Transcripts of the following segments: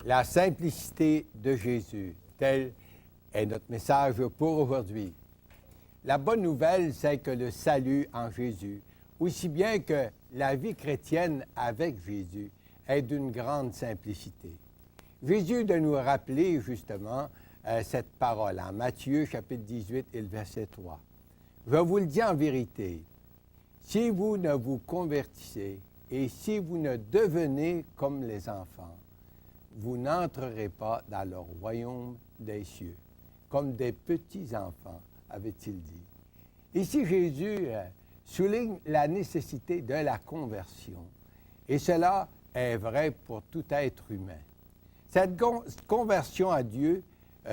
La simplicité de Jésus, tel est notre message pour aujourd'hui. La bonne nouvelle, c'est que le salut en Jésus, aussi bien que la vie chrétienne avec Jésus, est d'une grande simplicité. Jésus de nous rappeler justement cette parole en Matthieu chapitre 18 et le verset 3. Je vous le dis en vérité, si vous ne vous convertissez et si vous ne devenez comme les enfants, vous n'entrerez pas dans le royaume des cieux, comme des petits-enfants, avait-il dit. Ici, Jésus souligne la nécessité de la conversion, et cela est vrai pour tout être humain. Cette conversion à Dieu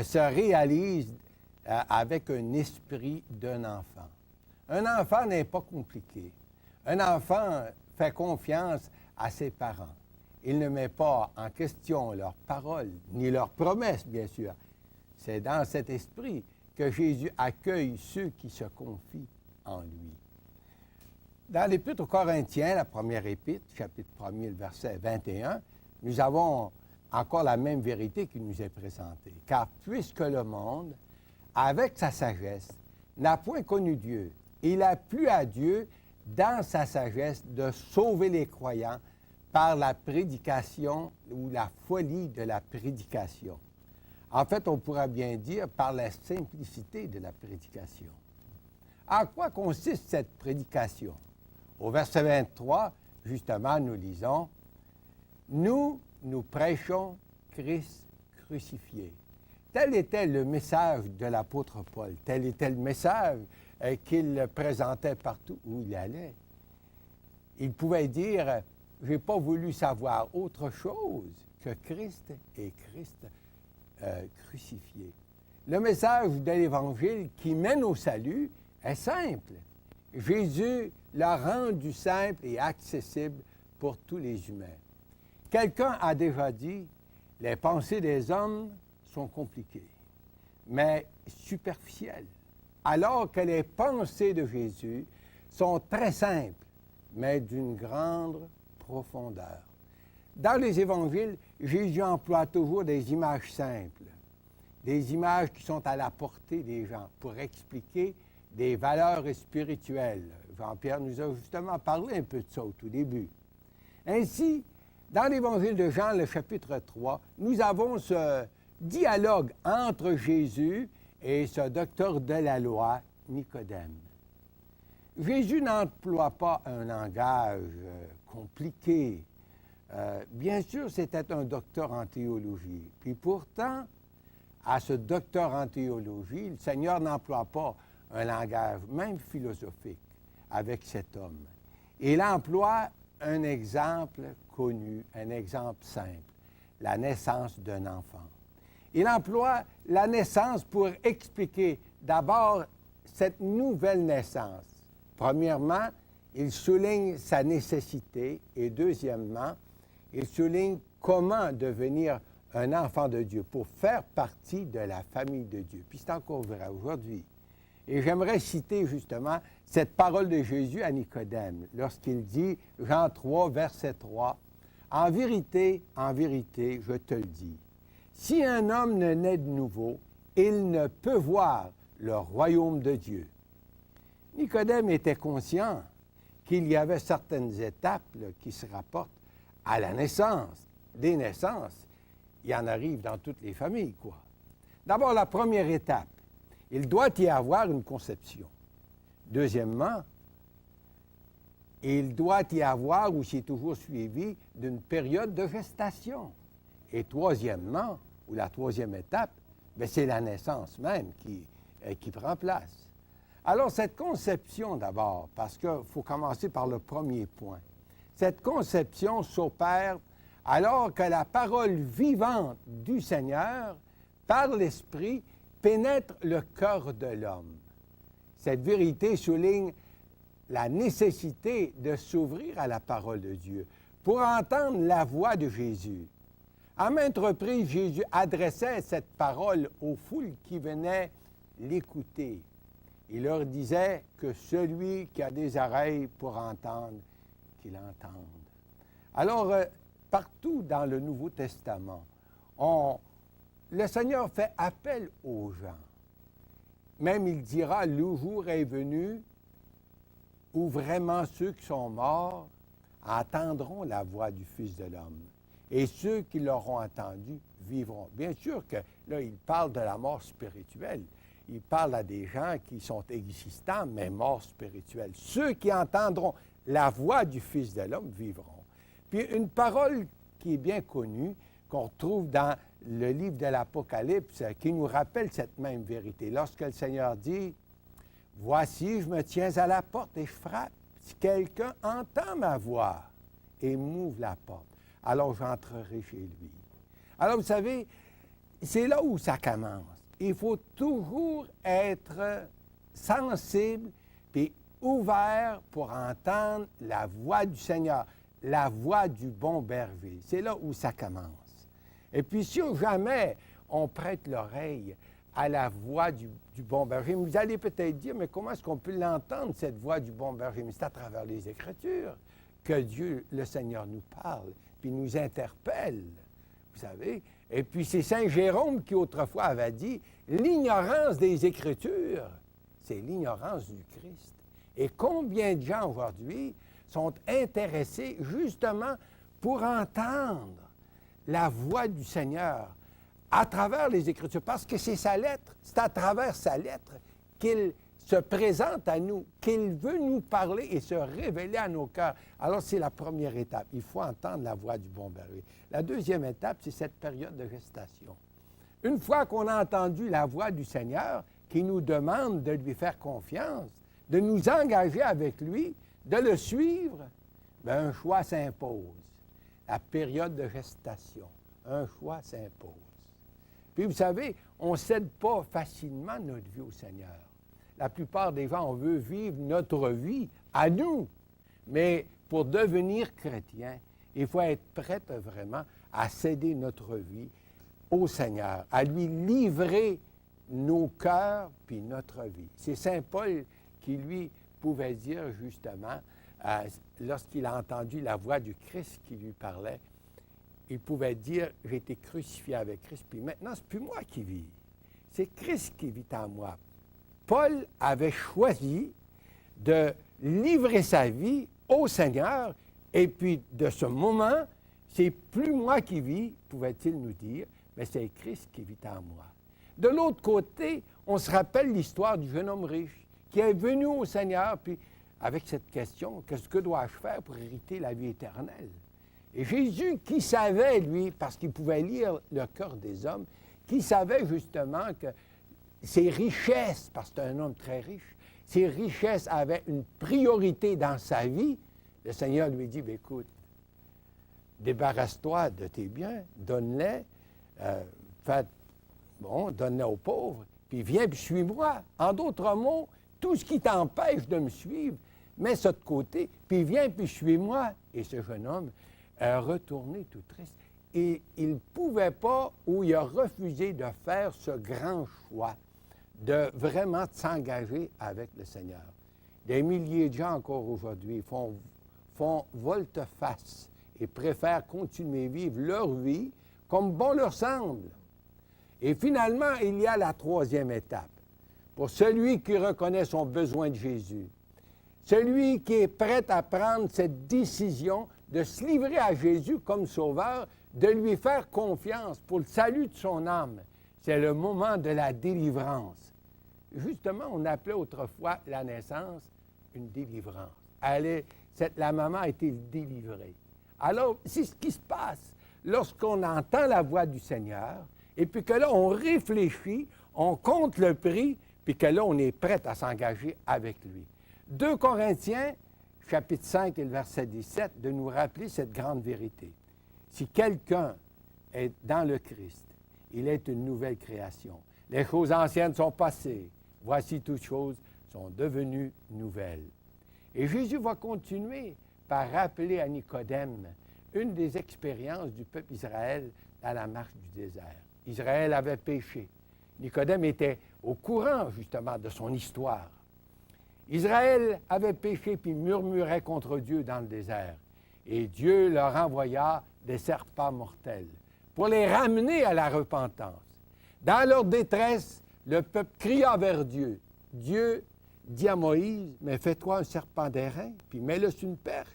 se réalise avec un esprit d'un enfant. Un enfant n'est pas compliqué. Un enfant fait confiance à ses parents. Il ne met pas en question leurs paroles, ni leurs promesses, bien sûr. C'est dans cet esprit que Jésus accueille ceux qui se confient en lui. Dans l'Épître aux Corinthiens, la première épître, chapitre 1er, le verset 21, nous avons encore la même vérité qui nous est présentée. Car puisque le monde, avec sa sagesse, n'a point connu Dieu, il a plu à Dieu, dans sa sagesse, de sauver les croyants par la prédication ou la folie de la prédication. En fait, on pourrait bien dire par la simplicité de la prédication. En quoi consiste cette prédication? Au verset 23, justement, nous lisons « Nous prêchons Christ crucifié. » Tel était le message de l'apôtre Paul. Tel était le message qu'il présentait partout où il allait. Il pouvait dire « Je n'ai pas voulu savoir autre chose que Christ et Christ crucifié. » Le message de l'Évangile qui mène au salut est simple. Jésus l'a rendu simple et accessible pour tous les humains. Quelqu'un a déjà dit « Les pensées des hommes sont compliquées, mais superficielles, alors que les pensées de Jésus sont très simples, mais d'une grande profondeur. » Dans les évangiles, Jésus emploie toujours des images simples, des images qui sont à la portée des gens pour expliquer des valeurs spirituelles. Jean-Pierre nous a justement parlé un peu de ça au tout début. Ainsi, dans l'évangile de Jean, le chapitre 3, nous avons ce dialogue entre Jésus et ce docteur de la loi, Nicodème. Jésus n'emploie pas un langage compliqué. Bien sûr, c'était un docteur en théologie. Puis pourtant, à ce docteur en théologie, le Seigneur n'emploie pas un langage, même philosophique, avec cet homme. Il emploie un exemple connu, un exemple simple, la naissance d'un enfant. Il emploie la naissance pour expliquer d'abord cette nouvelle naissance. Premièrement, il souligne sa nécessité et deuxièmement, il souligne comment devenir un enfant de Dieu pour faire partie de la famille de Dieu. Puis c'est encore vrai aujourd'hui. Et j'aimerais citer justement cette parole de Jésus à Nicodème lorsqu'il dit, Jean 3, verset 3, « En vérité, je te le dis, si un homme ne naît de nouveau, il ne peut voir le royaume de Dieu. » Nicodème était conscient qu'il y avait certaines étapes qui se rapportent à la naissance. Des naissances, il y en arrive dans toutes les familles, quoi. D'abord, la première étape, il doit y avoir une conception. Deuxièmement, il doit y avoir, ou c'est toujours suivi, d'une période de gestation. Et troisièmement, ou la troisième étape, bien, c'est la naissance même qui prend place. Alors, cette conception d'abord, parce qu'il faut commencer par le premier point. Cette conception s'opère alors que la parole vivante du Seigneur, par l'Esprit, pénètre le cœur de l'homme. Cette vérité souligne la nécessité de s'ouvrir à la parole de Dieu pour entendre la voix de Jésus. À maintes reprises, Jésus adressait cette parole aux foules qui venaient l'écouter. Il leur disait que celui qui a des oreilles pour entendre, qu'il entende. Alors, partout dans le Nouveau Testament, le Seigneur fait appel aux gens. Même il dira, le jour est venu où vraiment ceux qui sont morts entendront la voix du Fils de l'homme. Et ceux qui l'auront entendu vivront. Bien sûr que là, il parle de la mort spirituelle. Il parle à des gens qui sont existants, mais morts spirituels. Ceux qui entendront la voix du Fils de l'homme vivront. Puis une parole qui est bien connue, qu'on retrouve dans le livre de l'Apocalypse, qui nous rappelle cette même vérité. Lorsque le Seigneur dit, « Voici, je me tiens à la porte et je frappe. Si quelqu'un entend ma voix et m'ouvre la porte, alors j'entrerai chez lui. » Alors, vous savez, c'est là où ça commence. Il faut toujours être sensible et ouvert pour entendre la voix du Seigneur, la voix du bon berger. C'est là où ça commence. Et puis, si jamais on prête l'oreille à la voix du bon berger, vous allez peut-être dire, mais comment est-ce qu'on peut l'entendre, cette voix du bon berger? Mais c'est à travers les Écritures que Dieu, le Seigneur, nous parle, puis nous interpelle, vous savez. Et puis, c'est Saint Jérôme qui, autrefois, avait dit, l'ignorance des Écritures, c'est l'ignorance du Christ. Et combien de gens, aujourd'hui, sont intéressés, justement, pour entendre la voix du Seigneur à travers les Écritures, parce que c'est sa lettre, c'est à travers sa lettre qu'il se présente à nous, qu'il veut nous parler et se révéler à nos cœurs. Alors, c'est la première étape. Il faut entendre la voix du bon berger. La deuxième étape, c'est cette période de gestation. Une fois qu'on a entendu la voix du Seigneur, qui nous demande de lui faire confiance, de nous engager avec lui, de le suivre, bien, un choix s'impose. La période de gestation. Un choix s'impose. Puis, vous savez, on ne cède pas facilement notre vie au Seigneur. La plupart des gens, on veut vivre notre vie à nous. Mais pour devenir chrétien, il faut être prêt vraiment à céder notre vie au Seigneur, à lui livrer nos cœurs puis notre vie. C'est Saint Paul qui, lui, pouvait dire justement, lorsqu'il a entendu la voix du Christ qui lui parlait, il pouvait dire, j'ai été crucifié avec Christ, puis maintenant, ce n'est plus moi qui vis. C'est Christ qui vit en moi. Paul avait choisi de livrer sa vie au Seigneur, et puis de ce moment, c'est plus moi qui vis, pouvait-il nous dire, mais c'est Christ qui vit en moi. De l'autre côté, on se rappelle l'histoire du jeune homme riche qui est venu au Seigneur, puis avec cette question, qu'est-ce que dois-je faire pour hériter la vie éternelle? Et Jésus, qui savait, lui, parce qu'il pouvait lire le cœur des hommes, qui savait justement que ses richesses, parce que c'est un homme très riche, ses richesses avaient une priorité dans sa vie, le Seigneur lui dit, bien, écoute, débarrasse-toi de tes biens, donne-les, donne-les aux pauvres, puis viens, puis suis-moi. En d'autres mots, tout ce qui t'empêche de me suivre, mets ça de côté, puis viens, puis suis-moi. Et ce jeune homme est retourné tout triste. Et il ne pouvait pas, ou il a refusé de faire ce grand choix, de vraiment s'engager avec le Seigneur. Des milliers de gens encore aujourd'hui font volte-face et préfèrent continuer à vivre leur vie comme bon leur semble. Et finalement, il y a la troisième étape. Pour celui qui reconnaît son besoin de Jésus, celui qui est prêt à prendre cette décision de se livrer à Jésus comme sauveur, de lui faire confiance pour le salut de son âme, c'est le moment de la délivrance. Justement, on appelait autrefois la naissance une délivrance. La maman a été délivrée. Alors, c'est ce qui se passe lorsqu'on entend la voix du Seigneur, et puis que là, on réfléchit, on compte le prix, puis que là, on est prêt à s'engager avec lui. 2 Corinthiens, chapitre 5 et le verset 17, de nous rappeler cette grande vérité. Si quelqu'un est dans le Christ, il est une nouvelle création. Les choses anciennes sont passées. Voici toutes choses sont devenues nouvelles. Et Jésus va continuer par rappeler à Nicodème une des expériences du peuple Israël à la marche du désert. Israël avait péché. Nicodème était au courant, justement, de son histoire. Israël avait péché puis murmurait contre Dieu dans le désert. Et Dieu leur envoya des serpents mortels pour les ramener à la repentance. Dans leur détresse, le peuple cria vers Dieu. Dieu dit à Moïse, mais fais-toi un serpent d'airain, puis mets-le sur une perche.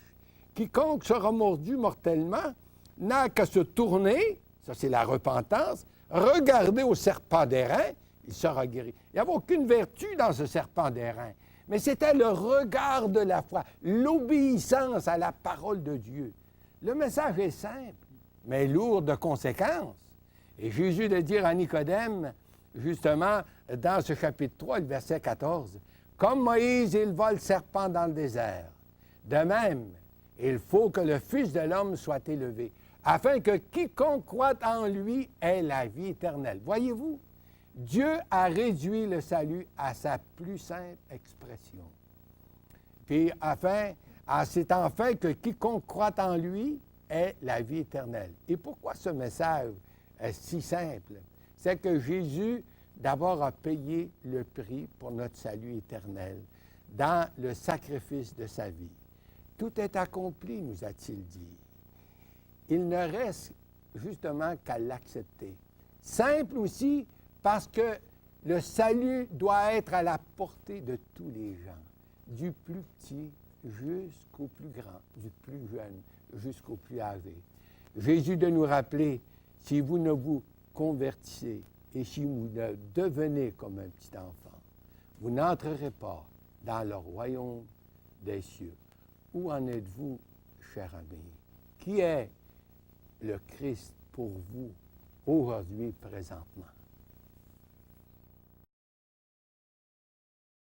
Quiconque sera mordu mortellement n'a qu'à se tourner, ça c'est la repentance, regarder au serpent d'airain, il sera guéri. Il n'y avait aucune vertu dans ce serpent d'airain, mais c'était le regard de la foi, l'obéissance à la parole de Dieu. Le message est simple, mais lourd de conséquences. Et Jésus de dire à Nicodème, justement, dans ce chapitre 3, le verset 14, « Comme Moïse éleva le serpent dans le désert, de même, il faut que le Fils de l'homme soit élevé, afin que quiconque croit en lui ait la vie éternelle. » Voyez-vous, Dieu a réduit le salut à sa plus simple expression. Puis, c'est enfin que quiconque croit en lui ait la vie éternelle. Et pourquoi ce message est si simple? C'est que Jésus, d'abord, a payé le prix pour notre salut éternel dans le sacrifice de sa vie. Tout est accompli, nous a-t-il dit. Il ne reste justement qu'à l'accepter. Simple aussi parce que le salut doit être à la portée de tous les gens, du plus petit jusqu'au plus grand, du plus jeune jusqu'au plus âgé. Jésus de nous rappeler, si vous ne vous convertissez et si vous ne devenez comme un petit enfant, vous n'entrerez pas dans le royaume des cieux. Où en êtes-vous, cher ami? Qui est le Christ pour vous aujourd'hui, présentement?